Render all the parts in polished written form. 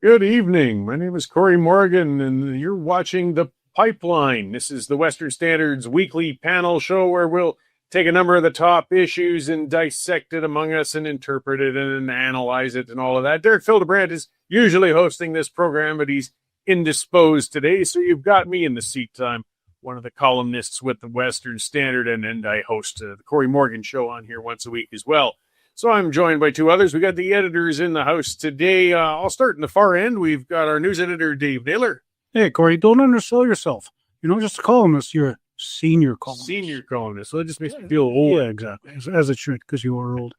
Good evening. My name is Cory Morgan, and you're watching The Pipeline. This is the Western Standard's weekly panel show where we'll take a number of the top issues and dissect it among us and interpret it and analyze it and all of that. Derek Fildebrandt is usually hosting this program, but he's indisposed today, so you've got me in the seat. I'm one of the columnists with the Western Standard, and I host the Cory Morgan show on here once a week as well. So I'm joined by two others. We got the editors in the house today. I'll start in the far end. We've got our news editor, Dave Naylor. Hey, Cory, don't undersell yourself. You're not just a columnist, you're a senior columnist. Senior columnist. So it just makes me feel old. Yeah, exactly. As it should, because you are old.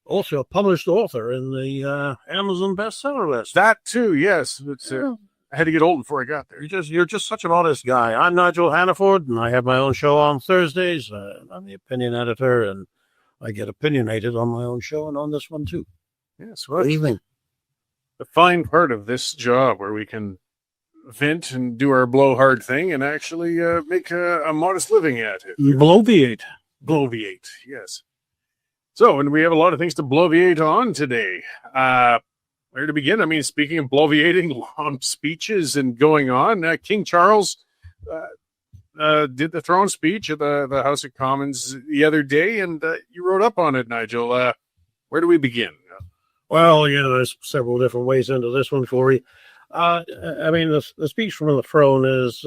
Also a published author in the Amazon bestseller list. That too, yes. It's, I had to get old before I got there. You're just such an honest guy. I'm Nigel Hannaford, and I have my own show on Thursdays. I'm the opinion editor, and I get opinionated on my own show and on this one too. Yes, well, Good evening. The fine part of this job where we can vent and do our blowhard thing and actually make a modest living at it. Bloviate. Bloviate, yes. So, and we have a lot of things to bloviate on today. Where to begin? I mean, speaking of bloviating, long speeches and going on, King Charles did the throne speech at the House of Commons the other day, and you wrote up on it, Nigel. Where do we begin? Well, there's several different ways into this one, Cory. I mean, the speech from the throne is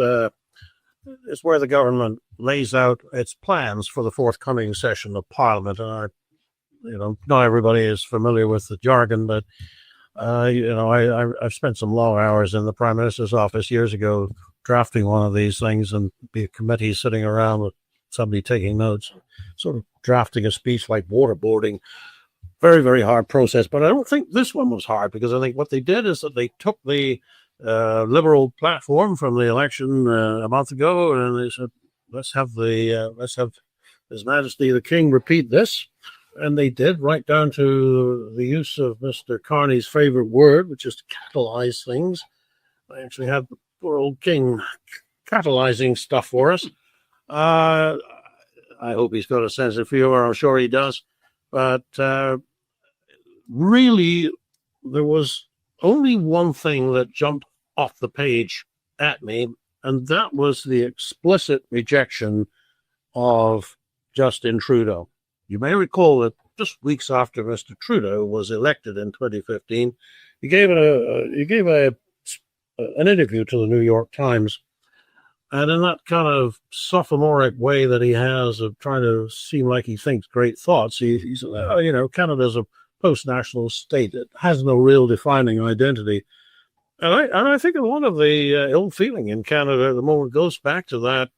where the government lays out its plans for the forthcoming session of Parliament. And not everybody is familiar with the jargon, but I've spent some long hours in the Prime Minister's office years ago drafting one of these things, and be a committee sitting around with somebody taking notes, sort of drafting a speech like waterboarding. Very, very hard process. But I don't think this one was hard, because I think what they did is that they took the Liberal platform from the election a month ago, and they said, let's have His Majesty the King repeat this. And they did, right down to the use of Mr. Carney's favorite word, which is to catalyze things. I actually had the poor old King catalyzing stuff for us. I hope he's got a sense of humor. I'm sure he does. But really, there was only one thing that jumped off the page at me, and that was the explicit rejection of Justin Trudeau. You may recall that just weeks after Mr. Trudeau was elected in 2015, he gave an interview to the New York Times, and in that kind of sophomoric way that he has of trying to seem like he thinks great thoughts, he said, Canada's a post-national state. It has no real defining identity. And I think a lot of the ill feeling in Canada at the moment goes back to that,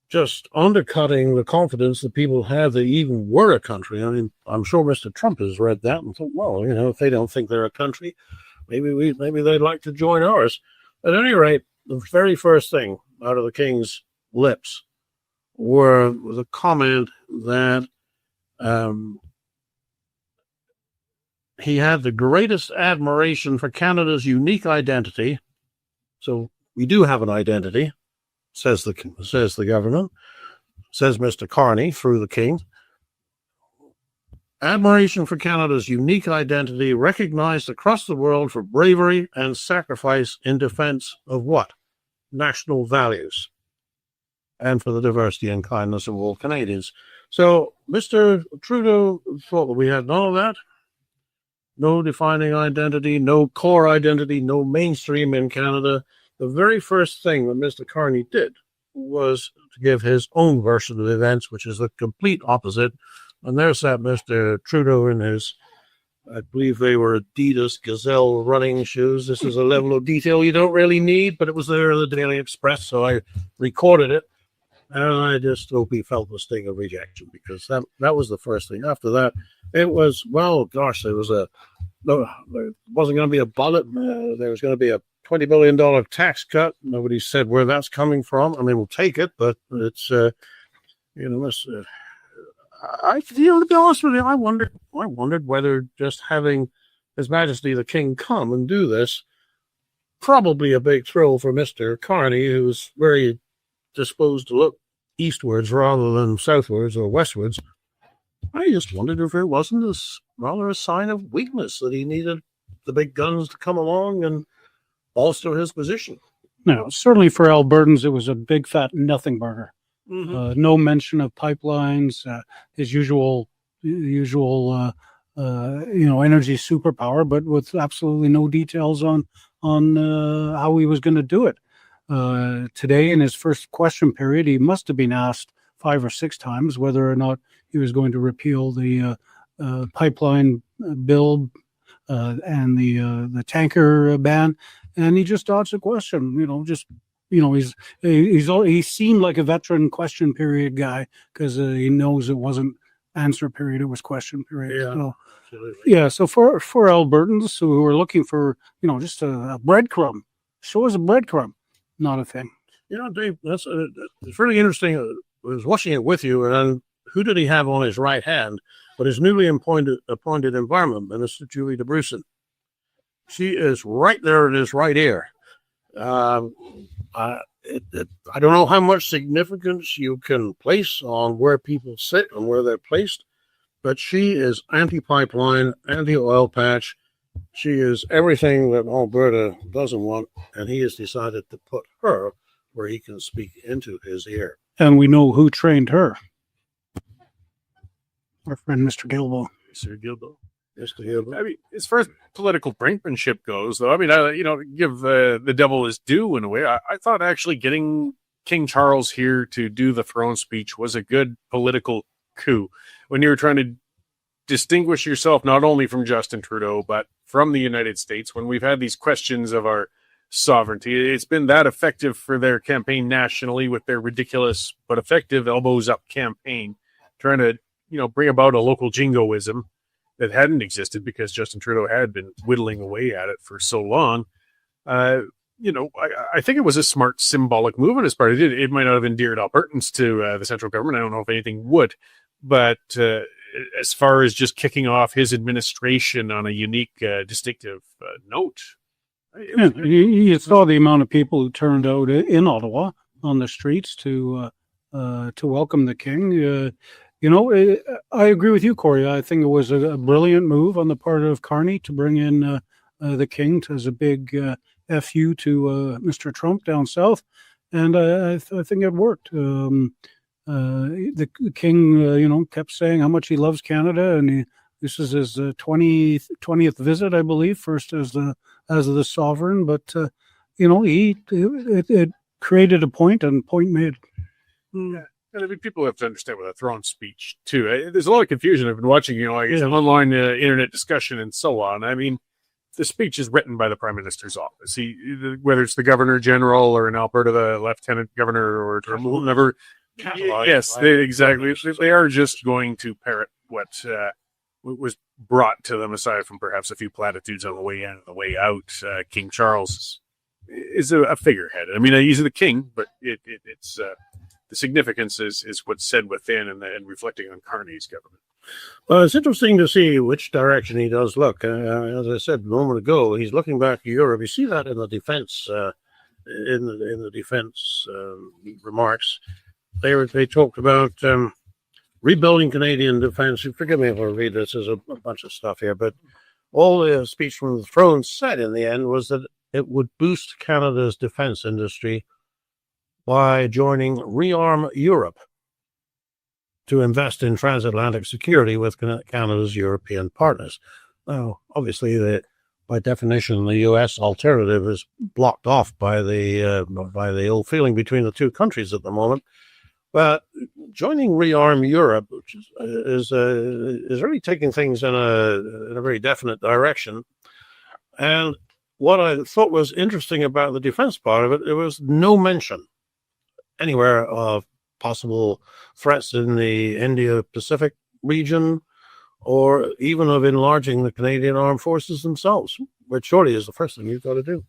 just undercutting the confidence that people have that even were a country. I mean, I'm sure Mr. Trump has read that and thought, well, if they don't think they're a country, maybe they'd like to join ours. At any rate, the very first thing out of the King's lips was a comment that he had the greatest admiration for Canada's unique identity. So we do have an identity, says the government, says Mr. Carney through the King. Admiration for Canada's unique identity, recognized across the world for bravery and sacrifice in defense of what? National values, and for the diversity and kindness of all Canadians. So Mr. Trudeau thought that we had none of that. No defining identity, no core identity, no mainstream in Canada. The very first thing that Mr. Carney did was to give his own version of events, which is the complete opposite. And there sat Mr. Trudeau in his, I believe they were Adidas Gazelle running shoes. This is a level of detail you don't really need, but it was there in the Daily Express, so I recorded it. And I just hope he felt the sting of rejection, because that was the first thing. After that, it was, there wasn't going to be a budget. There was going to be a $20 billion tax cut. Nobody said where that's coming from. I mean, we'll take it, but it's, to be honest with you, I wondered whether just having His Majesty the King come and do this, probably a big thrill for Mr. Carney, who's very disposed to look eastwards rather than southwards or westwards. I just wondered if it wasn't rather a sign of weakness that he needed the big guns to come along and bolster his position. No, certainly for Albertans, it was a big fat nothing burger. No mention of pipelines, his usual energy superpower, but with absolutely no details on how he was going to do it. Today, in his first question period, he must have been asked 5 or 6 times whether or not he was going to repeal the pipeline bill and the tanker ban, and he just dodged the question. He seemed like a veteran question period guy because he knows it wasn't answer period; it was question period. So for Albertans who are looking for just a breadcrumb, show us a breadcrumb, not a thing. Dave, that's it's really interesting. I was watching it with you, and who did he have on his right hand? But his newly appointed Environment Minister, Julie DeBrusen. She is right there in his right ear. I don't know how much significance you can place on where people sit and where they're placed, but she is anti-pipeline, anti-oil patch. She is everything that Alberta doesn't want, and he has decided to put her where he can speak into his ear. And we know who trained her. Our friend Mr. Gilbo. Mr. Gilbo. I mean, as far as political brinkmanship goes, though, I mean, give the devil his due in a way. I thought actually getting King Charles here to do the throne speech was a good political coup when you were trying to distinguish yourself not only from Justin Trudeau, but from the United States. When we've had these questions of our sovereignty, it's been that effective for their campaign nationally with their ridiculous but effective elbows up campaign, trying to bring about a local jingoism that hadn't existed because Justin Trudeau had been whittling away at it for so long. I think it was a smart symbolic move on his part. It might not have endeared Albertans to the central government. I don't know if anything would, but as far as just kicking off his administration on a unique, distinctive note. You saw the amount of people who turned out in Ottawa on the streets to welcome the king. I agree with you, Cory. I think it was a brilliant move on the part of Carney to bring in the king as a big FU to Mr. Trump down south, and I think it worked. The king, kept saying how much he loves Canada, and this is his 20th visit, I believe, first as the sovereign. But it created a point, and point made. Yeah. And I mean, people have to understand with a throne speech too. There's a lot of confusion. I've been watching, an online internet discussion and so on. I mean, the speech is written by the Prime Minister's office. Whether it's the Governor General or in Alberta, the Lieutenant Governor or whoever. Yes, exactly. They are just going to parrot what was brought to them, aside from perhaps a few platitudes on the way in and the way out. King Charles is a figurehead. I mean, he's the king, but it's. The significance is what's said within and reflecting on Carney's government. Well, it's interesting to see which direction he does look. As I said a moment ago, he's looking back to Europe. You see that in the defense, remarks. They talked about rebuilding Canadian defense. Forgive me if I read this. There's a bunch of stuff here, but all the speech from the throne said in the end was that it would boost Canada's defense industry by joining Rearm Europe to invest in transatlantic security with Canada's European partners. Now, obviously, by definition, the U.S. alternative is blocked off by the ill feeling between the two countries at the moment. But joining Rearm Europe, which is really taking things in a very definite direction. And what I thought was interesting about the defense part of it, there was no mention anywhere of possible threats in the Indo-Pacific region, or even of enlarging the Canadian Armed Forces themselves, which surely is the first thing you've got to do.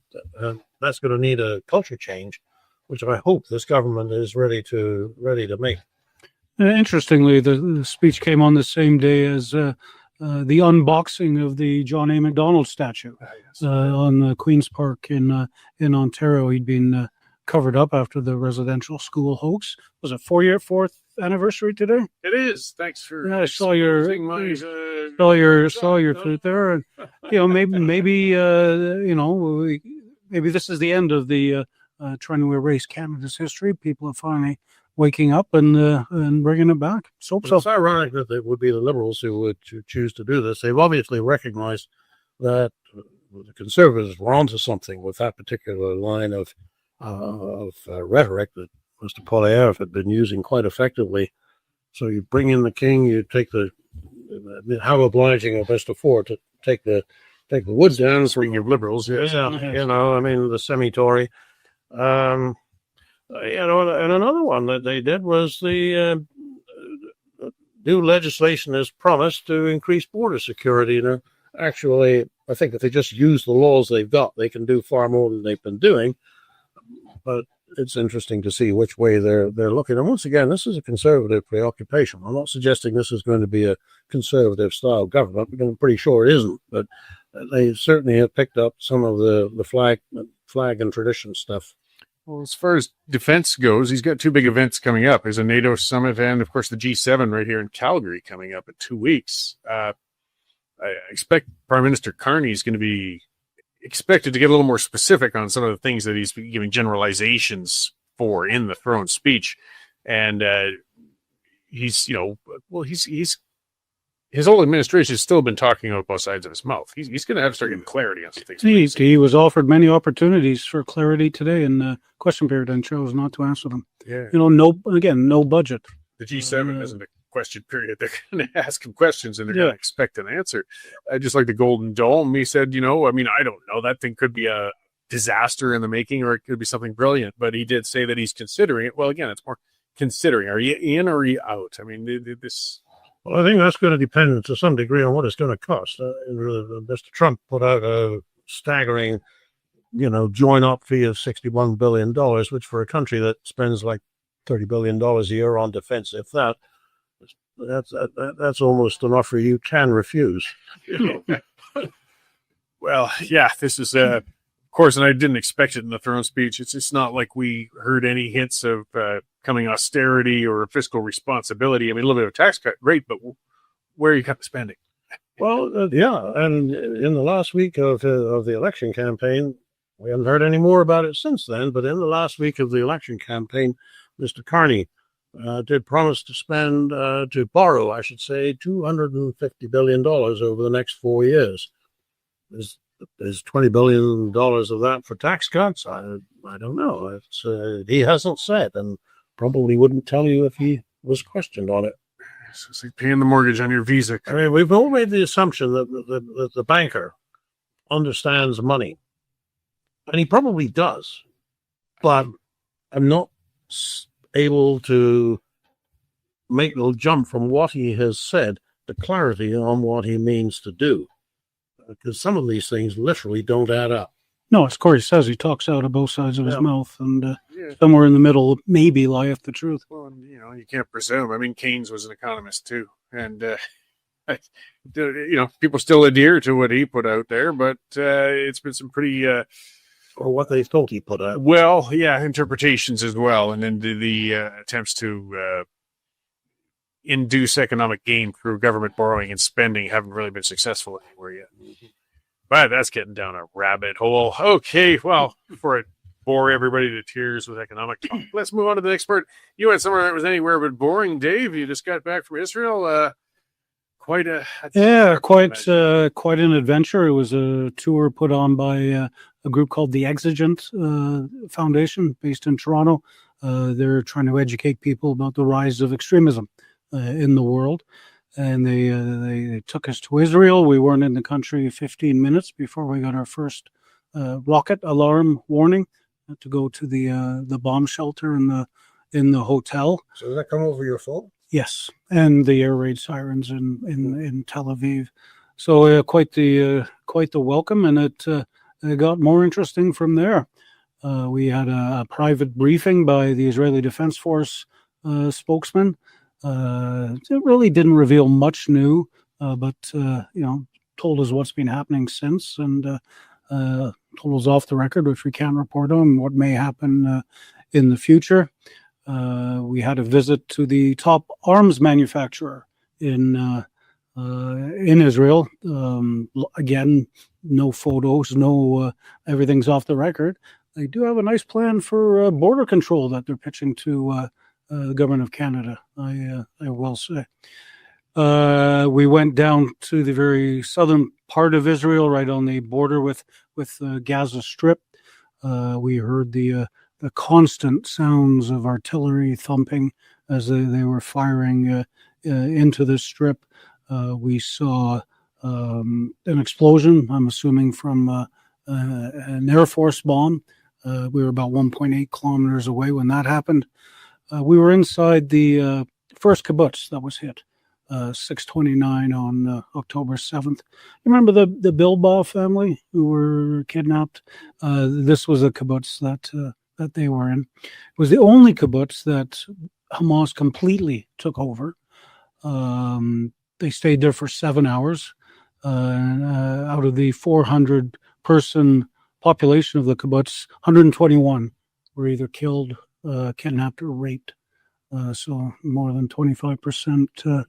That's going to need a culture change, which I hope this government is ready to make. Interestingly, the speech came on the same day as the unboxing of the John A. Macdonald statue on Queen's Park in Ontario. He'd been covered up after the residential school hoax. Was it 4th anniversary today? It is. Thanks for. Yeah, I saw your truth there. And, maybe maybe this is the end of the trying to erase Canada's history. People are finally waking up and bringing it back. So It's ironic that it would be the Liberals who would choose to do this. They've obviously recognized that the Conservatives were onto something with that particular line of rhetoric that Mr. Poilievre had been using quite effectively. So you bring in the king, you take how obliging of Mr. Ford to take the wood down. Speaking of Liberals, yes. Yeah, I mean, the semi-Tory. And another one that they did was the new legislation is promised to increase border security. Actually, I think if they just use the laws they've got, they can do far more than they've been doing. But it's interesting to see which way they're looking. And once again, this is a conservative preoccupation. I'm not suggesting this is going to be a conservative style government. I'm pretty sure it isn't. But they certainly have picked up some of the flag and tradition stuff. Well, as far as defense goes, he's got two big events coming up. There's a NATO summit and, of course, the G7 right here in Calgary coming up in 2 weeks. I expect Prime Minister Carney is going to be expected to get a little more specific on some of the things that he's giving generalizations for in the throne speech. And he's his whole administration has still been talking out both sides of his mouth. He's going to have to start getting clarity on some things. He was offered many opportunities for clarity today in the question period and chose not to answer them. Yeah. No budget. The G7 isn't a question period. They're going to ask him questions and they're going to expect an answer. Just like the Golden Dome, he said, I don't know, that thing could be a disaster in the making or it could be something brilliant, but he did say that he's considering it. Well, again, it's more considering. Are you in or are you out? I mean, this... Well, I think that's going to depend to some degree on what it's going to cost. Mr. Trump put out a staggering, join-up fee of $61 billion, which for a country that spends like $30 billion a year on defense, if that's almost an offer you can refuse. Well, yeah, this is, of course, and I didn't expect it in the throne speech. It's not like we heard any hints of coming austerity or fiscal responsibility. I mean, a little bit of a tax cut, great, but where you cut the spending? Well, and in the last week of the election campaign, we haven't heard any more about it since then, but in the last week of the election campaign, Mr. Carney did promise to borrow $250 billion over the next 4 years. There's $20 billion of that for tax cuts. I don't know. He hasn't said, and probably wouldn't tell you if he was questioned on it. It's like paying the mortgage on your Visa. I mean, we've all made the assumption that the banker understands money, and he probably does. But I'm not able to make the jump from what he has said to clarity on what he means to do, because some of these things literally don't add up. No, as Cory says, he talks out of both sides of his mouth, and somewhere in the middle maybe lieth the truth. Well, and, you can't presume. I mean, Keynes was an economist too, and people still adhere to what he put out there, but it's been some pretty or what they thought he put out. Well, yeah, interpretations as well, and then the attempts to induce economic gain through government borrowing and spending haven't really been successful anywhere yet. But that's getting down a rabbit hole. Okay, well, before I bore everybody to tears with economic talk, let's move on to the next part. You went somewhere that was anywhere but boring, Dave. You just got back from Israel. Quite an adventure. It was a tour put on by a group called the Exigent Foundation, based in Toronto. They're trying to educate people about the rise of extremism in the world. And they took us to Israel. We weren't in the country 15 minutes before we got our first rocket alarm warning to go to the bomb shelter in the hotel. So does that come over your phone? Yes, and the air raid sirens in Tel Aviv. So quite the welcome, and it got more interesting from there. We had a private briefing by the Israeli Defense Force spokesman. It really didn't reveal much new, but told us what's been happening since, and told us off the record, which we can't report on, what may happen in the future. We had a visit to the top arms manufacturer in Israel. Again, no photos, no everything's off the record. They do have a nice plan for border control that they're pitching to the government of Canada, I will say. We went down to the very southern part of Israel, right on the border with Gaza Strip. We heard the constant sounds of artillery thumping as they were firing into the strip. We saw an explosion, I'm assuming from an Air Force bomb. We were about 1.8 kilometers away when that happened. We were inside the first kibbutz that was hit, 629 on October 7th. You remember the Bilbao family who were kidnapped? This was a kibbutz that they were in. It was the only kibbutz that Hamas completely took over. They stayed there for 7 hours. Out of the 400-person population of the kibbutz, 121 were either killed, kidnapped, or raped. So more than 25%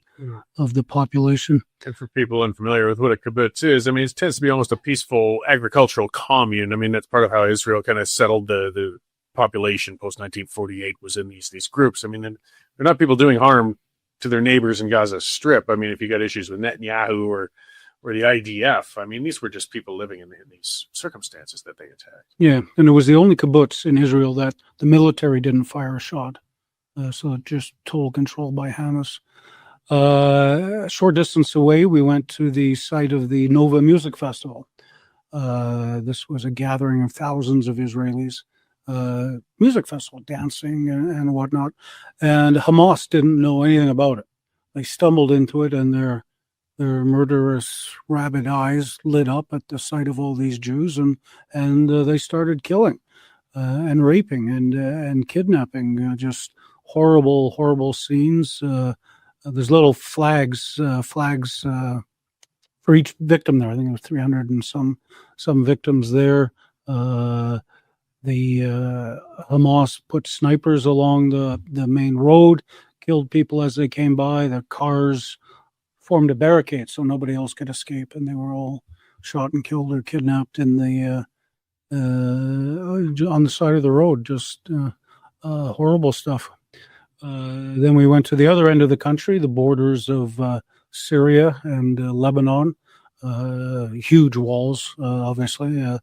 of the population. And for people unfamiliar with what a kibbutz is, I mean, it tends to be almost a peaceful agricultural commune. I mean, that's part of how Israel kind of settled the population post-1948 was in these groups. I mean, they're not people doing harm to their neighbors in Gaza Strip. I mean, if you got issues with Netanyahu or the IDF, I mean, these were just people living in these circumstances that they attacked. Yeah, and it was the only kibbutz in Israel that the military didn't fire a shot. So just total control by Hamas. A short distance away, we went to the site of the Nova Music Festival. This was a gathering of thousands of Israelis. Music festival, dancing and whatnot. And Hamas didn't know anything about it. They stumbled into it, and their murderous, rabid eyes lit up at the sight of all these Jews, and they started killing and raping and kidnapping. Just horrible scenes. There's little flags for each victim there. I think there was 300 and some victims there. The Hamas put snipers along the main road, killed people as they came by. The cars formed a barricade so nobody else could escape, and they were all shot and killed or kidnapped in the on the side of the road. Just horrible stuff. Then we went to the other end of the country, the borders of Syria and Lebanon. Huge walls, obviously.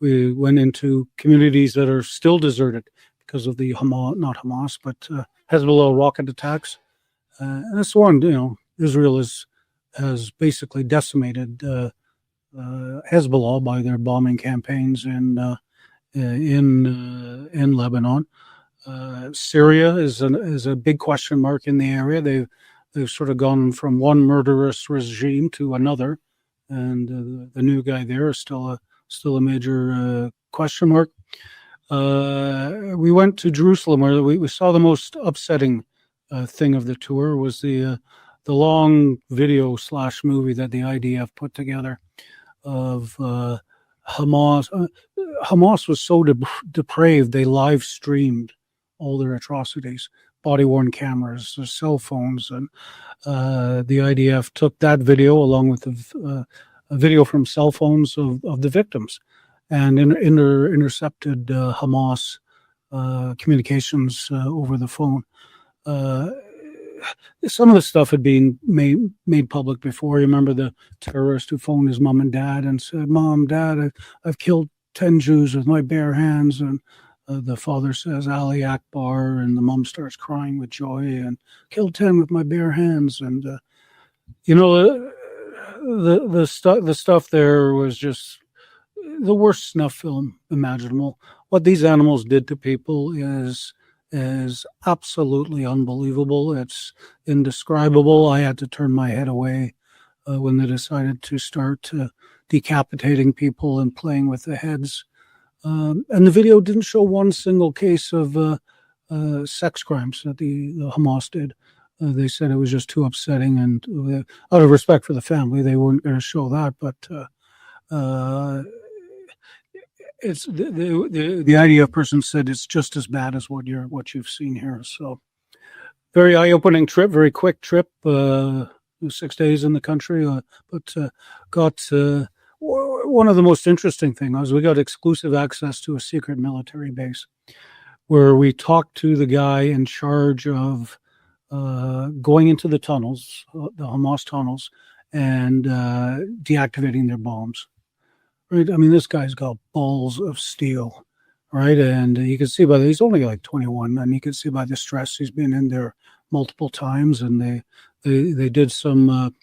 We went into communities that are still deserted because of the not Hamas, but Hezbollah rocket attacks. And this one, Israel has basically decimated Hezbollah by their bombing campaigns in Lebanon. Syria is a big question mark in the area. They've sort of gone from one murderous regime to another, and the new guy there is still a major question mark. We went to Jerusalem, where we saw the most upsetting thing of the tour was the long video / movie that the IDF put together of Hamas. Hamas was so depraved, they live streamed all their atrocities, body-worn cameras, cell phones, and the IDF took that video along with a video from cell phones of the victims and intercepted Hamas communications over the phone. Some of the stuff had been made public before. You remember the terrorist who phoned his mom and dad and said, "Mom, Dad, I've killed 10 Jews with my bare hands." And the father says, "Ali Akbar," and the mom starts crying with joy, and "Killed 10 with my bare hands." And the stuff there was just the worst snuff film imaginable. What these animals did to people is absolutely unbelievable. It's indescribable. I had to turn my head away when they decided to start decapitating people and playing with the heads. And the video didn't show one single case of sex crimes that the Hamas did. They said it was just too upsetting, and out of respect for the family, they weren't going to show that. But it's the IDF person said it's just as bad as what you've seen here. So, very eye-opening trip, very quick trip. 6 days in the country, but got one of the most interesting things was we got exclusive access to a secret military base where we talked to the guy in charge of going into the tunnels, the Hamas tunnels, and deactivating their bombs. Right? I mean, this guy's got balls of steel, right? And you can see he's only like 21, and you can see by the stress he's been in there multiple times. And they did some,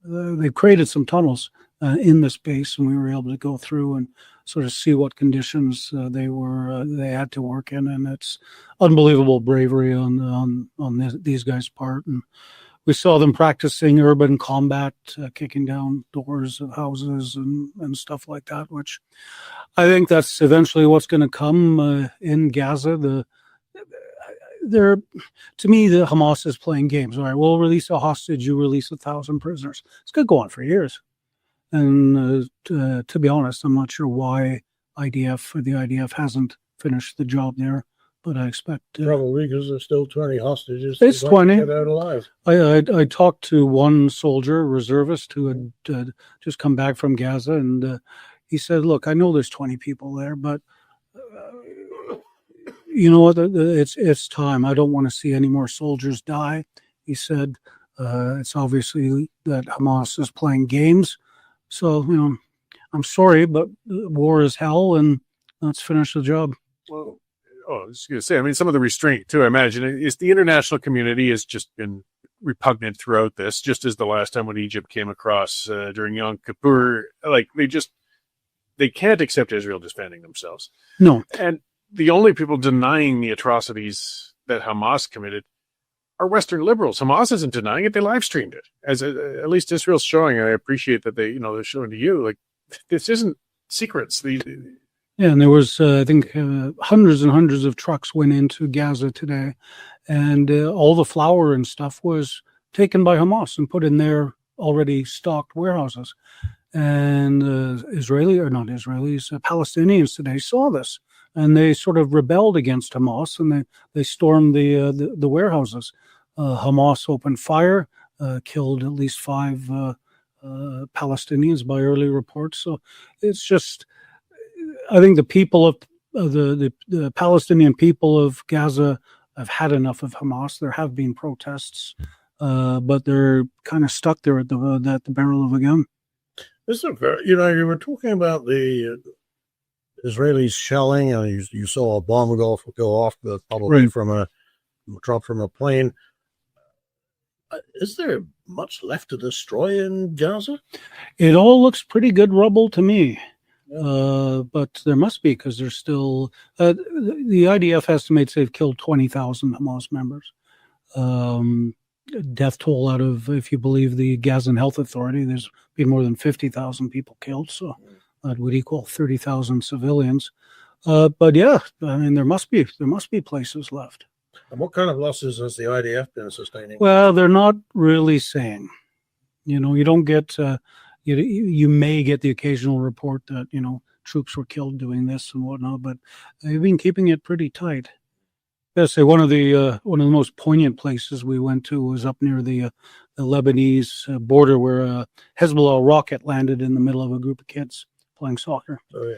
they created some tunnels in the space, and we were able to go through and sort of see what conditions they had to work in, and it's unbelievable bravery on these guys' part. And we saw them practicing urban combat, kicking down doors of houses and stuff like that, which I think that's eventually what's going to come in Gaza. To me, the Hamas is playing games. All right, we'll release a hostage, you release 1,000 prisoners. It's going to go on for years. And to be honest, I'm not sure why the IDF hasn't finished the job there. But I expect probably because there's still 20 hostages. It's 20. Get out alive. I talked to one soldier, reservist, who had just come back from Gaza, and he said, "Look, I know there's 20 people there, but you know what? It's time. I don't want to see any more soldiers die." He said, "It's obviously that Hamas is playing games. So I'm sorry, but war is hell, and let's finish the job." Well. I was going to say, I mean, some of the restraint, too, I imagine, is the international community has just been repugnant throughout this, just as the last time when Egypt came across during Yom Kippur. Like, they can't accept Israel defending themselves. No. And the only people denying the atrocities that Hamas committed are Western liberals. Hamas isn't denying it. They live streamed it. As at least Israel's showing. I appreciate that they're showing to you. Like, this isn't secrets. Yeah, and there was, I think, hundreds and hundreds of trucks went into Gaza today, and all the flour and stuff was taken by Hamas and put in their already stocked warehouses. And Palestinians today saw this, and they sort of rebelled against Hamas, and they stormed the warehouses. Hamas opened fire, killed at least 5 Palestinians by early reports. So it's just... I think the people of the Palestinian people of Gaza have had enough of Hamas. There have been protests, but they're kind of stuck there at the barrel of a gun. This is you were talking about the Israelis shelling, and you saw a bomb go off, probably right. drop from a plane. Is there much left to destroy in Gaza? It all looks pretty good rubble to me. But there must be, because there's still the IDF estimates they've killed 20,000 Hamas members. Death toll out of, if you believe the Gazan Health Authority, there's been more than 50,000 people killed, so that would equal 30,000 civilians. But yeah, I mean, there must be places left. And what kind of losses has the IDF been sustaining? Well, they're not really saying. You don't get. You may get the occasional report that, troops were killed doing this and whatnot, but they've been keeping it pretty tight. I gotta say, one of the most poignant places we went to was up near the Lebanese border, where a Hezbollah rocket landed in the middle of a group of kids playing soccer. Oh,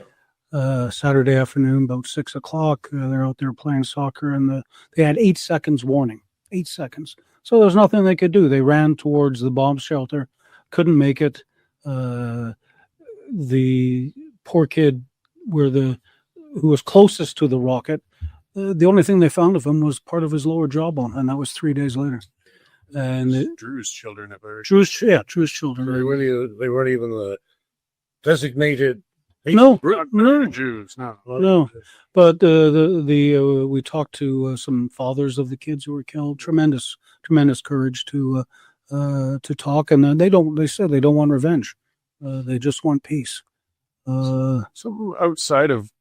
yeah. Saturday afternoon, about 6:00, they're out there playing soccer, and they had 8 seconds warning. 8 seconds. So there was nothing they could do. They ran towards the bomb shelter, couldn't make it. The poor kid who was closest to the rocket, the only thing they found of him was part of his lower jawbone, and that was 3 days later. And Drew's children have heard. Drew's children. They weren't even the designated. No. Jews. No. But we talked to some fathers of the kids who were killed. Tremendous courage to talk, and they said they don't want revenge. They just want peace. So outside of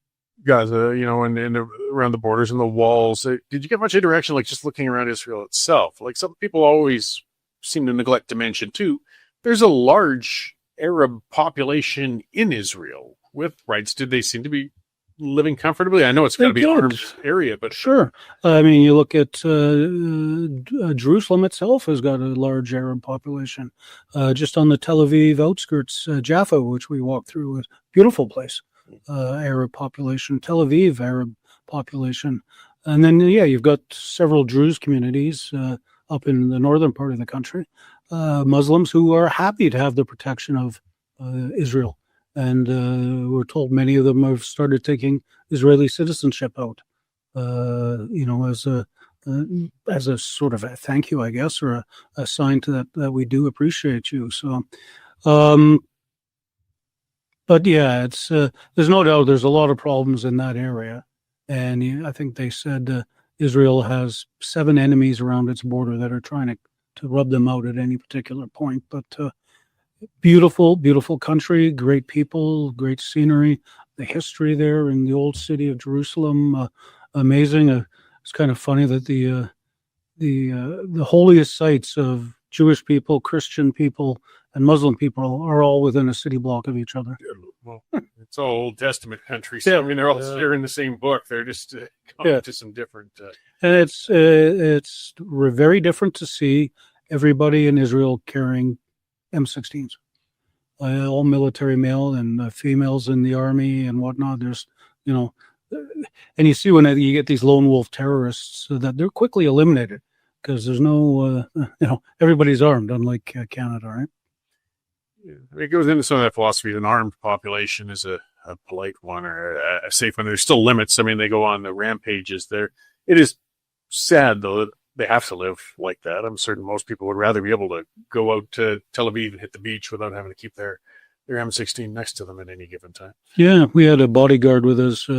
Gaza, and around the borders and the walls, did you get much interaction, like just looking around Israel itself? Like, some people always seem to neglect to mention too, there's a large Arab population in Israel with rights. Did they seem to be living comfortably? I know it's got to be an They're good. armed area, but Sure. I mean, you look at Jerusalem itself has got a large Arab population. Just on the Tel Aviv outskirts, Jaffa, which we walked through, is a beautiful place. Arab population. Tel Aviv, Arab population. And then, you've got several Druze communities up in the northern part of the country, Muslims who are happy to have the protection of Israel. And we're told many of them have started taking Israeli citizenship out, as a sort of a thank you, I guess, or a sign to that we do appreciate you. So, but yeah, it's there's no doubt there's a lot of problems in that area, and I think they said Israel has 7 enemies around its border that are trying to rub them out at any particular point, but. Beautiful, beautiful country, great people, great scenery. The history there in the old city of Jerusalem, amazing. It's kind of funny that the holiest sites of Jewish people, Christian people, and Muslim people are all within a city block of each other. Well, it's all Old Testament country. So, I mean, they're all sharing the same book. They're just coming to some different. And it's very different to see everybody in Israel carrying M16s, all military male and females in the army and whatnot. There's, and you see when you get these lone wolf terrorists that they're quickly eliminated because there's no, everybody's armed, unlike Canada, right? Yeah. It goes into some of that philosophy. An armed population is a polite one or a safe one. There's still limits. I mean, they go on the rampages there. It is sad, though, that they have to live like that. I'm certain most people would rather be able to go out to Tel Aviv and hit the beach without having to keep their M16 next to them at any given time. Yeah, we had a bodyguard with us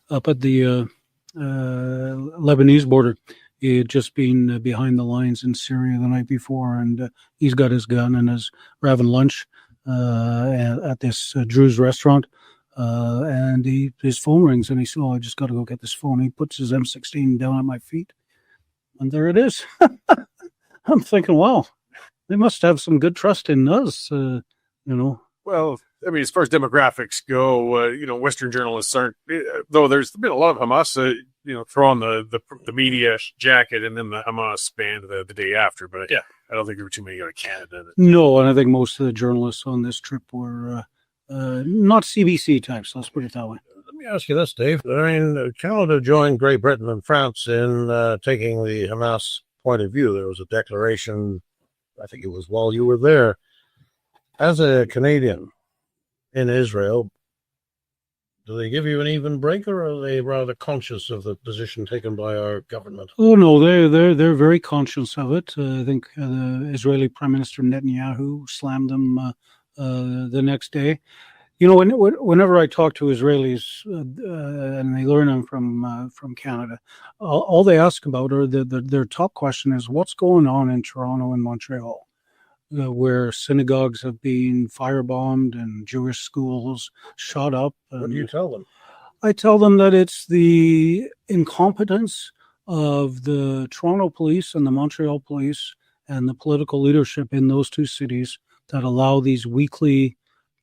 up at the Lebanese border. He had just been behind the lines in Syria the night before, and he's got his gun and we're having lunch at this Druze restaurant. And his phone rings, and he said, I just got to go get this phone. He puts his M16 down at my feet. And there it is. I'm thinking, wow, they must have some good trust in us, Well, I mean, as far as demographics go, Western journalists aren't, though there's been a lot of Hamas, throw on the media jacket and then the Hamas band the day after. But I don't think there were too many out of Canada. No, and I think most of the journalists on this trip were not CBC types, let's put it that way. Let me ask you this, Dave. I mean, Canada joined Great Britain and France in taking the Hamas point of view. There was a declaration, I think it was while you were there. As a Canadian in Israel, do they give you an even break, or are they rather conscious of the position taken by our government? Oh, no, they're very conscious of it. I think the Israeli Prime Minister Netanyahu slammed them the next day. Whenever I talk to Israelis and they learn them from Canada, all they ask about or their top question is what's going on in Toronto and Montreal, where synagogues have been firebombed and Jewish schools shot up. What do you tell them? I tell them that it's the incompetence of the Toronto police and the Montreal police and the political leadership in those two cities that allow these weekly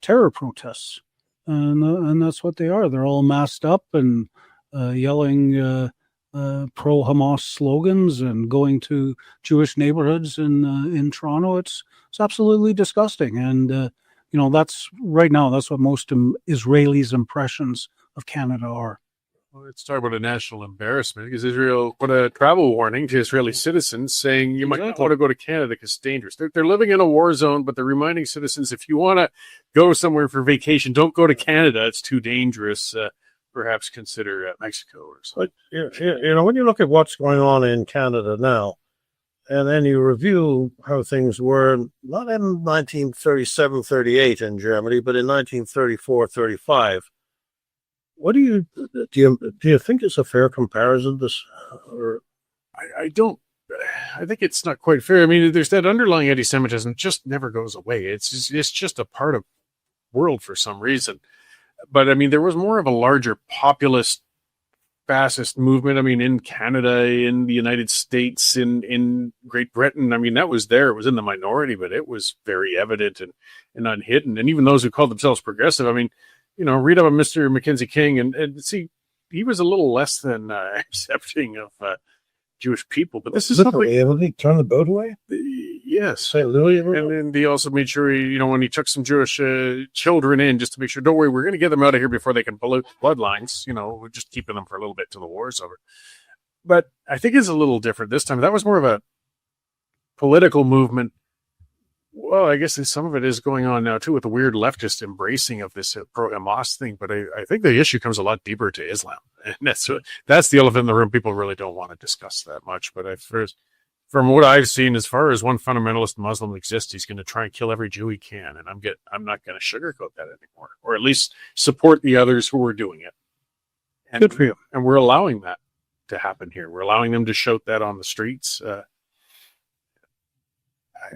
terror protests, and that's what they are. They're all masked up and yelling pro-Hamas slogans and going to Jewish neighborhoods in Toronto. It's absolutely disgusting, and that's right now. That's what most Israelis' impressions of Canada are. Well, let's talk about a national embarrassment because Israel put a travel warning to Israeli citizens saying you might not want to go to Canada because it's dangerous. They're living in a war zone, but they're reminding citizens if you want to go somewhere for vacation, don't go to Canada. It's too dangerous. Perhaps consider Mexico or something. But, when you look at what's going on in Canada now, and then you review how things were, not in 1937-38 in Germany, but in 1934-35, what do you think it's a fair comparison? I don't. I think it's not quite fair. I mean, there's that underlying anti-Semitism just never goes away. It's just a part of the world for some reason. But I mean, there was more of a larger populist fascist movement. I mean, in Canada, in the United States, in Great Britain. I mean, that was there. It was in the minority, but it was very evident and unhidden. And even those who called themselves progressive, I mean, read up on Mr. Mackenzie King and see, he was a little less than accepting of Jewish people, but this is something. Did he turn the boat away? Yes. St. Louis? And then he also made sure, when he took some Jewish children in, just to make sure, don't worry, we're going to get them out of here before they can pollute bloodlines. We're just keeping them for a little bit till the war's over. But I think it's a little different this time. That was more of a political movement. Well, I guess some of it is going on now, too, with the weird leftist embracing of this pro-Hamas thing. But I think the issue comes a lot deeper to Islam. And that's the elephant in the room. People really don't want to discuss that much. But from what I've seen, as far as one fundamentalist Muslim exists, he's going to try and kill every Jew he can. And I'm not going to sugarcoat that anymore, or at least support the others who are doing it. And, Good for you. And we're allowing that to happen here. We're allowing them to shout that on the streets.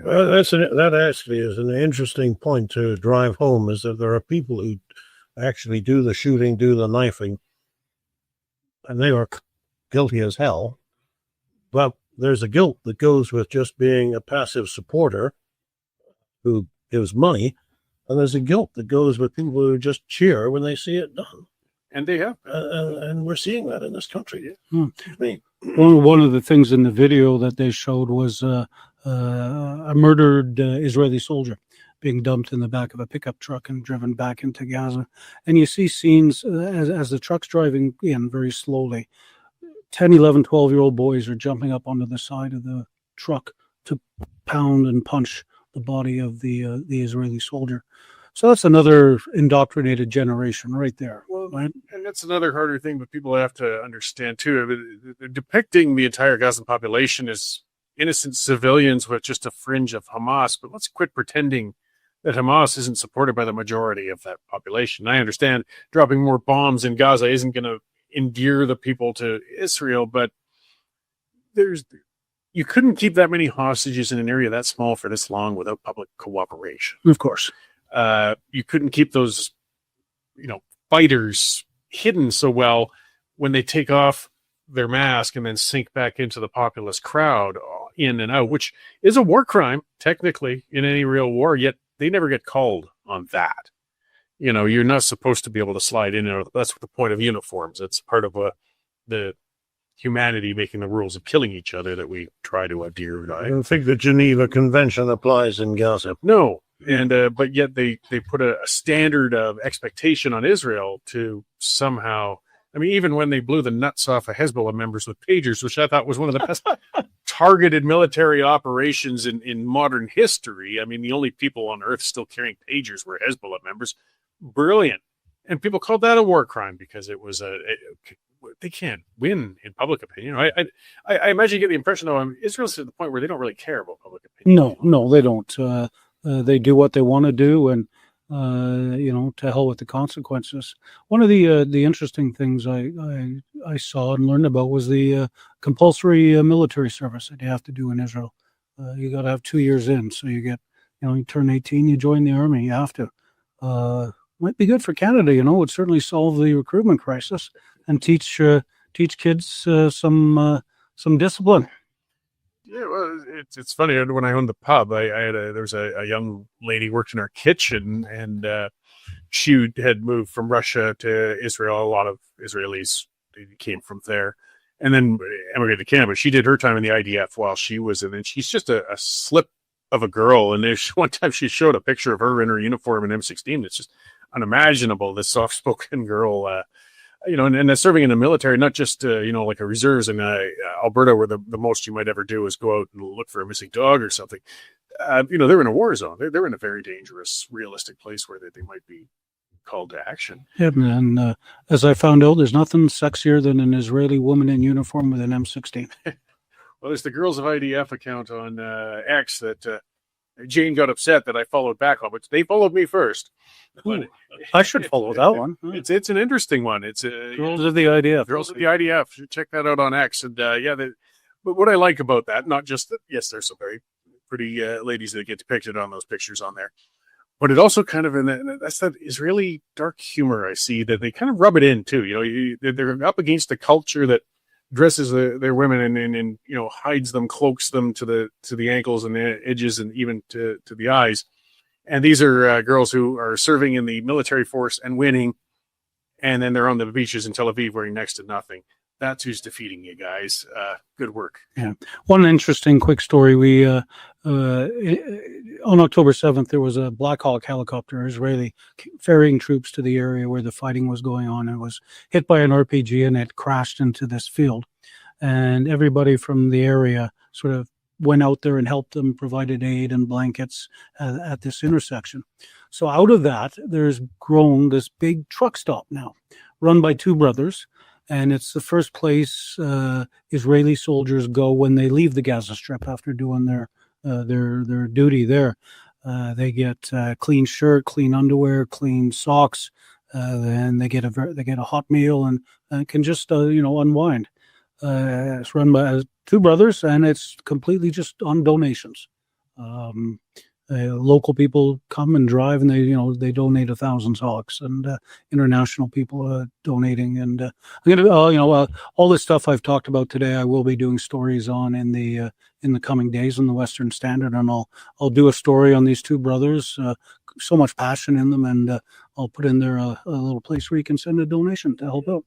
Well, that actually is an interesting point to drive home, is that there are people who actually do the shooting, do the knifing, and they are guilty as hell. But there's a guilt that goes with just being a passive supporter who gives money, and there's a guilt that goes with people who just cheer when they see it done. And they have. And we're seeing that in this country. One of the things in the video that they showed was a murdered Israeli soldier being dumped in the back of a pickup truck and driven back into Gaza. And you see scenes as the truck's driving in very slowly. 10, 11, 12-year-old boys are jumping up onto the side of the truck to pound and punch the body of the Israeli soldier. So that's another indoctrinated generation right there. Well, right? And that's another harder thing, but people have to understand, too. They're depicting the entire Gazan population as innocent civilians with just a fringe of Hamas, but let's quit pretending that Hamas isn't supported by the majority of that population. I understand dropping more bombs in Gaza isn't going to endear the people to Israel, but you couldn't keep that many hostages in an area that small for this long without public cooperation. Of course. You couldn't keep those, fighters hidden so well when they take off their mask and then sink back into the populous crowd in and out, which is a war crime, technically, in any real war, yet they never get called on that. You're not supposed to be able to slide in and out. That's the point of uniforms. It's part of the humanity making the rules of killing each other that we try to adhere to. I don't think the Geneva Convention applies in Gaza. No. And but yet they put a standard of expectation on Israel to somehow, even when they blew the nuts off of Hezbollah members with pagers, which I thought was one of the best targeted military operations in modern history. The only people on earth still carrying pagers were Hezbollah members. Brilliant. And people called that a war crime because it was they can't win in public opinion. I imagine you get the impression, though, Israel's to the point where they don't really care about public opinion. No, they don't. They do what they want to do, and to hell with the consequences. One of the interesting things I saw and learned about was the compulsory military service that you have to do in Israel. You got to have 2 years in, so you get, you turn 18, you join the army. You have to. Might be good for Canada. It would certainly solve the recruitment crisis and teach kids some discipline. Yeah, well, it's funny. When I owned the pub, there was a young lady worked in our kitchen, and she had moved from Russia to Israel. A lot of Israelis came from there, and then emigrated to Canada. She did her time in the IDF while she was in, and she's just a slip of a girl. And one time she showed a picture of her in her uniform in M16. It's just unimaginable. This soft-spoken girl. And serving in the military, not just, like a reserves in Alberta, where the most you might ever do is go out and look for a missing dog or something. They're in a war zone. They're in a very dangerous, realistic place where they might be called to action. Yeah, and as I found out, there's nothing sexier than an Israeli woman in uniform with an M16. Well, there's the Girls of IDF account on X that Jane got upset that I followed back on, but they followed me first. Ooh, I should follow that one. It's an interesting one. It's Girls of the IDF. Girls of the IDF. Check that out on X. And but what I like about that, not just that, yes, there's some very pretty ladies that get depicted on those pictures on there, but it also kind of that's that Israeli dark humor I see that they kind of rub it in too. They're up against a culture that dresses their women and hides them, cloaks them to the ankles and the edges and even to the eyes. And these are girls who are serving in the military force and winning, and then they're on the beaches in Tel Aviv wearing next to nothing. That's who's defeating you guys. Good work. Yeah. One interesting quick story. We on October 7th, there was a Black Hawk helicopter, Israeli, ferrying troops to the area where the fighting was going on. It was hit by an RPG and it crashed into this field. And everybody from the area sort of went out there and helped them, provided aid and blankets at this intersection. So out of that, there's grown this big truck stop now, run by two brothers. And it's the first place Israeli soldiers go when they leave the Gaza Strip after doing their duty there. They get clean shirt, clean underwear, clean socks, and they get a hot meal and can just unwind. It's run by two brothers, and it's completely just on donations. Local people come and drive, and they donate 1,000 socks, and international people donating. And I'm gonna, all this stuff I've talked about today, I will be doing stories on in the coming days in the Western Standard, and I'll do a story on these two brothers. So much passion in them, and I'll put in there a little place where you can send a donation to help out.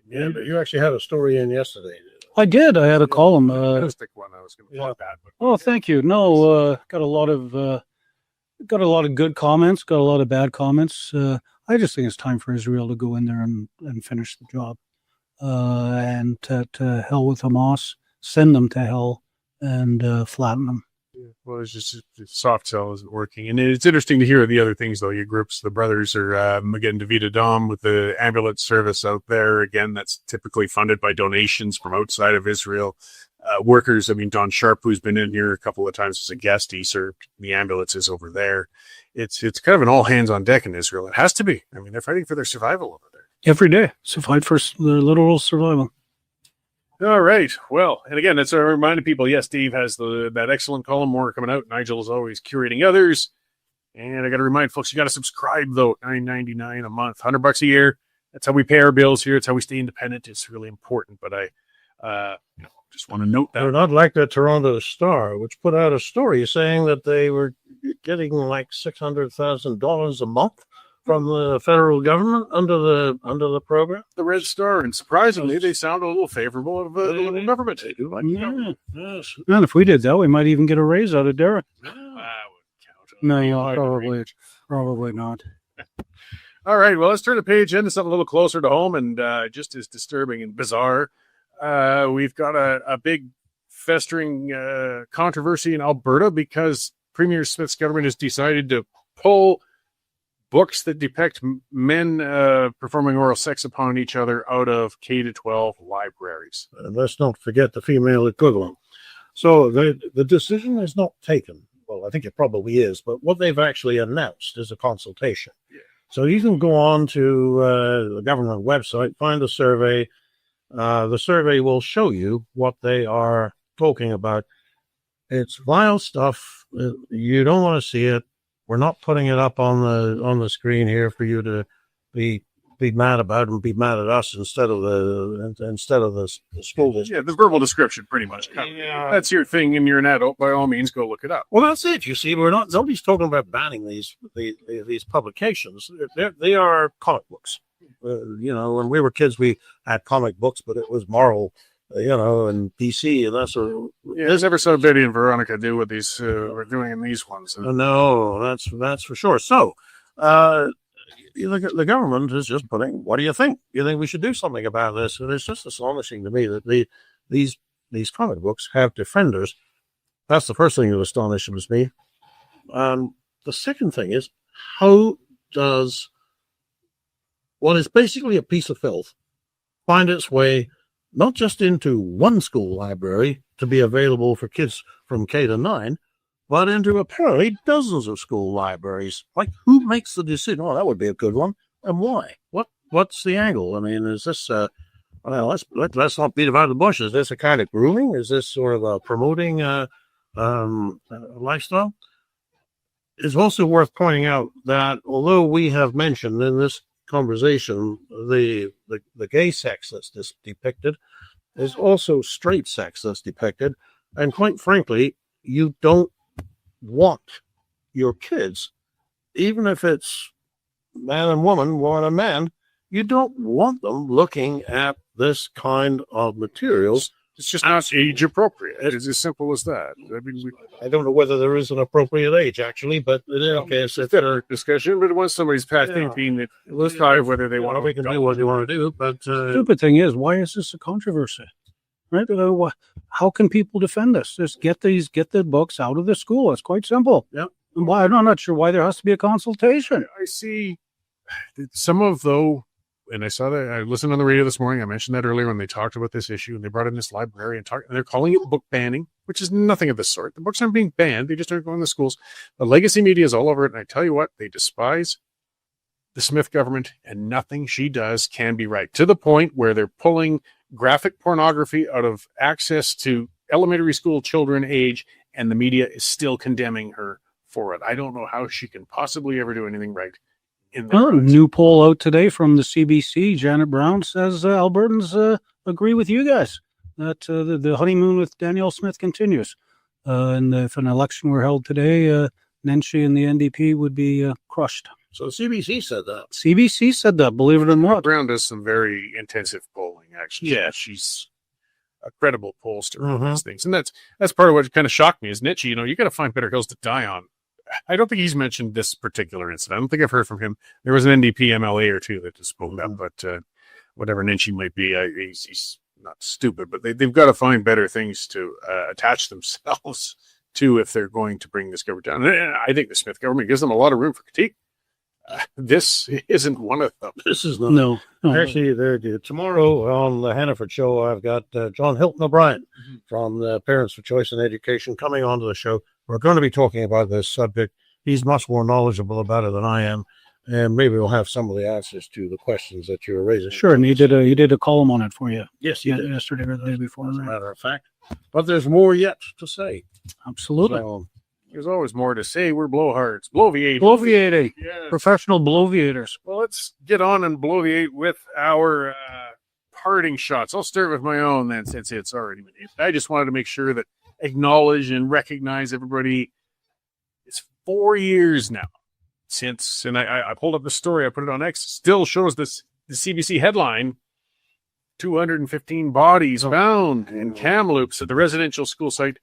Yeah, but you actually had a story in yesterday. I did. I had a column. One I was going to plug that. But Oh, thank you. No, got a lot of good comments. Got a lot of bad comments. I just think it's time for Israel to go in there and finish the job, and to hell with Hamas, send them to hell, and flatten them. Well, it's just soft cell isn't working. And it's interesting to hear the other things, though. Your groups, the brothers are getting David Adam with the ambulance service out there. Again, that's typically funded by donations from outside of Israel. Workers, I mean, Don Sharp, who's been in here a couple of times as a guest, he served the ambulances over there. It's kind of an all hands on deck in Israel. It has to be. I mean, they're fighting for their survival over there. Every day, so fight for their literal survival. All right. Well, and again, that's a reminder people. Yes, Dave has that excellent column, more coming out. Nigel is always curating others. And I got to remind folks, you got to subscribe, though, $9.99 a month, $100 a year. That's how we pay our bills here. It's how we stay independent. It's really important. But I just want to note that. They're not like the Toronto Star, which put out a story saying that they were getting like $600,000 a month from the federal government under the program. The Red Star, and surprisingly, they sound a little favorable of the local government. They do like Yes. And if we did that, we might even get a raise out of Derek. I wouldn't count on No, probably not. All right, well, let's turn the page into something a little closer to home and just as disturbing and bizarre. We've got a big festering controversy in Alberta because Premier Smith's government has decided to pull books that depict men performing oral sex upon each other out of K-12 libraries. Let's not forget the female equivalent. So the decision is not taken. Well, I think it probably is, but what they've actually announced is a consultation. Yeah. So you can go on to the government website, find the survey. The survey will show you what they are talking about. It's vile stuff. You don't want to see it. We're not putting it up on the screen here for you to be mad about and be mad at us instead of the school district. Yeah, the verbal description, pretty much. Yeah. That's your thing, and you're an adult. By all means, go look it up. Well, that's it. You see, nobody's talking about banning these publications. They are comic books. When we were kids, we had comic books, but it was moral, and PC and that sort of. Yeah, there's never saw Betty and Veronica do what these we're doing in these ones. No, that's for sure. So, the government is just putting. What do you think? You think we should do something about this? And it's just astonishing to me that these comic books have defenders. That's the first thing that astonishes me. The second thing is, how does what is basically a piece of filth find its way not just into one school library to be available for kids from K to 9, but into apparently dozens of school libraries? Like, who makes the decision? Oh, that would be a good one, and why? What's the angle? I mean, is this let's not beat about the bush. Is this a kind of grooming? Is this sort of a promoting lifestyle? It's also worth pointing out that although we have mentioned in this conversation the gay sex that's depicted, there's also straight sex that's depicted, and quite frankly, you don't want your kids even if it's man and woman, woman and man, you don't want them looking at this kind of materials. It's just not age appropriate. It's as simple as that. I mean, I don't know whether there is an appropriate age, actually, but it's a fair discussion. But once somebody's past 18, it will decide whether they want to. We can do what they want to do. But Stupid thing is, why is this a controversy? Right? How can people defend this? Just get the books out of the school. It's quite simple. Yeah. Why? I'm not sure why there has to be a consultation. I see some of and I saw that. I listened on the radio this morning. I mentioned that earlier when they talked about this issue, and they brought in this librarian and they're calling it book banning, which is nothing of the sort. The books aren't being banned; they just aren't going to schools. The legacy media is all over it, and I tell you what, they despise the Smith government, and nothing she does can be right. To the point where they're pulling graphic pornography out of access to elementary school children age, and the media is still condemning her for it. I don't know how she can possibly ever do anything right. New poll out today from the CBC. Janet Brown says Albertans agree with you guys that the honeymoon with Danielle Smith continues. And if an election were held today, Nenshi and the NDP would be crushed. So the CBC said that. CBC said that, believe it or not. Brown does some very intensive polling, actually. Yeah. She's a credible pollster on these things. And that's part of what kind of shocked me is Nietzsche, you got to find better hills to die on. I don't think he's mentioned this particular incident. I don't think I've heard from him. There was an NDP MLA or two that just spoke up, but whatever Nietzsche might be, he's not stupid, but they've got to find better things to attach themselves to if they're going to bring this government down. And I think the Smith government gives them a lot of room for critique. This isn't one of them. This is not. No. Actually, tomorrow on the Hannaford Show, I've got John Hilton O'Brien from the Parents for Choice in Education coming onto the show. We're going to be talking about this subject. He's much more knowledgeable about it than I am, and maybe we'll have some of the answers to the questions that you're raising. Sure, and he did a column on it for you. Yes, he did. Yesterday or the day before. As a matter of fact. But there's more yet to say. Absolutely. So, There's always more to say. We're blowhards. Bloviate. Bloviating. Yes. Professional bloviators. Well, let's get on and bloviate with our parting shots. I'll start with my own then, since it's already been used. I just wanted to make sure that acknowledge and recognize everybody. It's 4 years now since, and I pulled up the story, I put it on X, still shows this the CBC headline, 215 bodies found in Kamloops at the residential school site.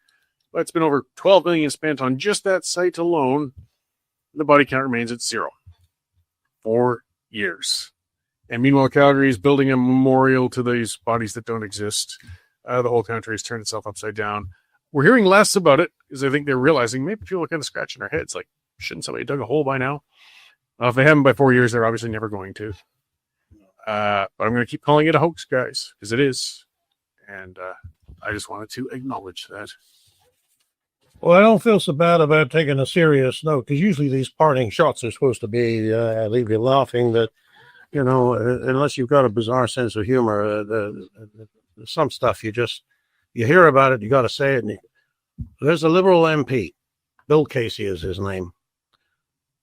But it's been over $12 million spent on just that site alone. The body count remains at 0. 4 years. And meanwhile, Calgary is building a memorial to these bodies that don't exist. The whole country has turned itself upside down. We're hearing less about it because I think they're realizing maybe people are kind of scratching their heads like, shouldn't somebody have dug a hole by now? If they haven't by 4 years, they're obviously never going to. But I'm going to keep calling it a hoax, guys, because it is. And I just wanted to acknowledge that. well, I don't feel so bad about taking a serious note, because usually these parting shots are supposed to be leave you laughing. That, unless you've got a bizarre sense of humor, some stuff you hear about it, you got to say it. And there's a Liberal MP, Bill Casey is his name,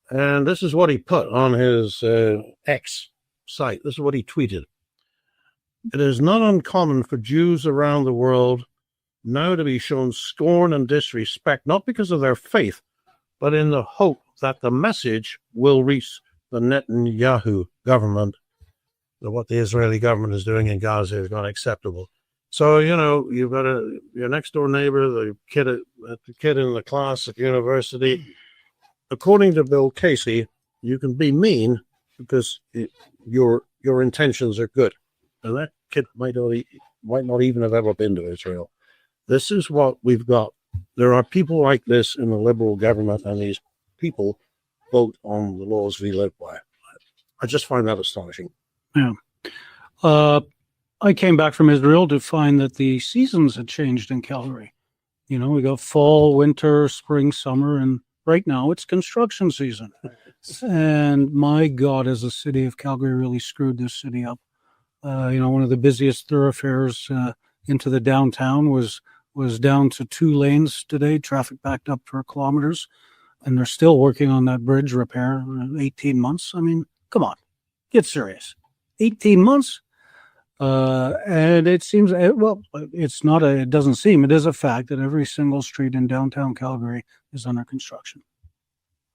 and this is what he put on his X site. This is what he tweeted. It is not uncommon for Jews around the world now to be shown scorn and disrespect, not because of their faith, but in the hope that the message will reach the Netanyahu government that what the Israeli government is doing in Gaza is not acceptable. So, you've got your next door neighbor, the kid in the class at university. According to Bill Casey, you can be mean because your intentions are good. And that kid might not even have ever been to Israel. This is what we've got. There are people like this in the Liberal government, and these people vote on the laws we live by. I just find that astonishing. Yeah. I came back from Israel to find that the seasons had changed in Calgary. We got fall, winter, spring, summer, and right now it's construction season. And my God, has the city of Calgary really screwed this city up. One of the busiest thoroughfares into the downtown was down to 2 lanes today, traffic backed up for kilometers, and they're still working on that bridge repair. 18 months. I mean, come on, get serious. 18 months. And it seems, it doesn't seem, it is a fact that every single street in downtown Calgary is under construction.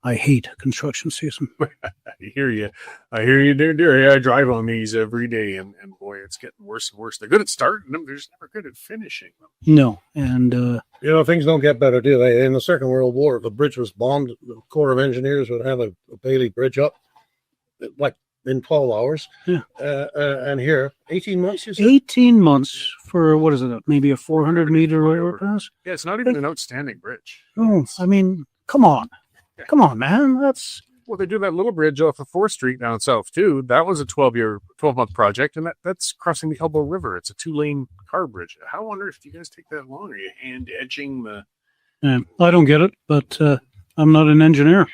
I hate construction season. I hear you. I hear you, dear. I drive on these every day, and boy, it's getting worse and worse. They're good at starting them. They're just never good at finishing them. No, and Things don't get better, do they? In the Second World War, if a bridge was bombed, the Corps of Engineers would have a Bailey Bridge up, like in 12 hours. Yeah. And here, 18 months, you said? 18 months for, what is it, maybe a 400-meter overpass? Yeah, it's not even an outstanding bridge. Oh, I mean, come on. Come on, man. That's... Well, they do that little bridge off of 4th Street down south, too. That was a 12-month project, and that's crossing the Elbow River. It's a 2-lane car bridge. How on earth do you guys take that long? Are you hand-edging the... I don't get it, but I'm not an engineer.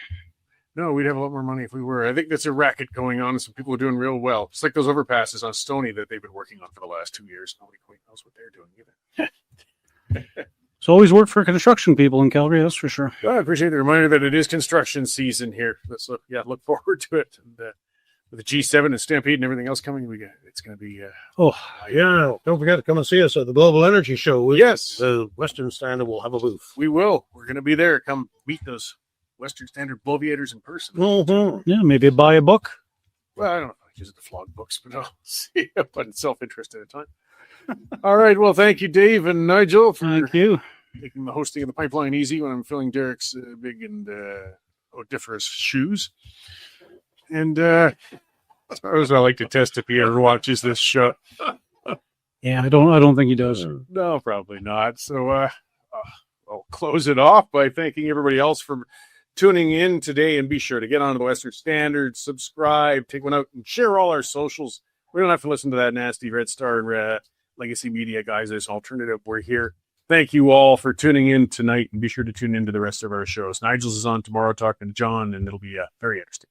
No, we'd have a lot more money if we were. I think that's a racket going on, and some people are doing real well. It's like those overpasses on Stony that they've been working on for the last 2 years. Nobody quite knows what they're doing either. It's always worked for construction people in Calgary, that's for sure. Well, I appreciate the reminder that it is construction season here. So, look forward to it. And with the G7 and Stampede and everything else coming, it's going to be... Yeah, don't forget to come and see us at the Global Energy Show. Yes. The Western Standard will have a booth. We will. We're going to be there. Come meet those Western Standard bloviators in person. Mm-hmm. Yeah, maybe buy a book. Well, I don't know if I use it to flog books, but I'll see one self-interest at a time. All right. Well, thank you, Dave and Nigel, for Thank you. making the hosting of the Pipeline easy when I'm filling Derek's big and odoriferous shoes. And I like to test if he ever watches this show. Yeah, I don't think he does. No, probably not. So I'll close it off by thanking everybody else for tuning in today, and be sure to get onto the Western Standard, subscribe, take one out, and share all our socials. We don't have to listen to that nasty Red Star and Legacy Media guys. There's an alternative. We're here. Thank you all for tuning in tonight, and be sure to tune into the rest of our shows. Nigel's is on tomorrow talking to John, and it'll be very interesting.